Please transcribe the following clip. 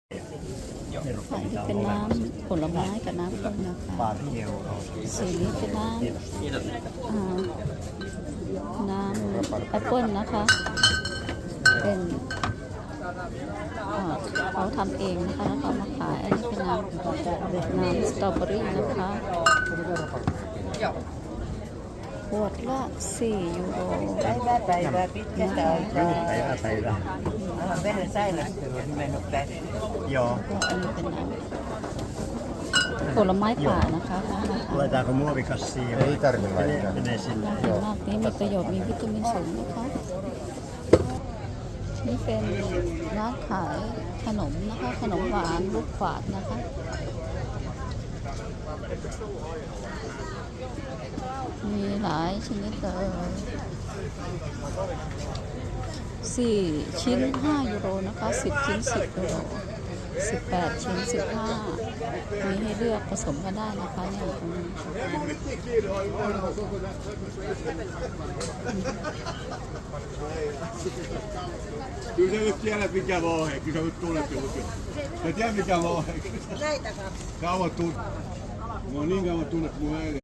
ค่ะที่เป็นน้ำผลไม้กับน้ำส้มนะคะสีนี้เป็นน้ำแอปเปิ้ลนะคะ เป็นเขาทำเองนะคะแล้วก็มาขายอันนี้เป็นน้ำสตรอเบอรี่นะคะขวดละ4 ยูโรผลไม้ป่านะคะมากนี้มีประโยชน์มีวิตามินสูงนะคะนี่เป็นร้านขายขนมนะคะขนมหวานลูกขวาดนะคะมีหลายชนิดเลย4 ชิ้น 5 ยูโรนะคะ10 ชิ้น 10 ยูโร18 ชิ้น 15มีให้เลือกผสมกันได้นะคะเนี่ยDu säger tiedät mikä vauhe, kun sä nyt tulet joku. Sä tiedät mikä vauhe. Kauan tunnet. Mä oon niin kauan tunnet mun äiti.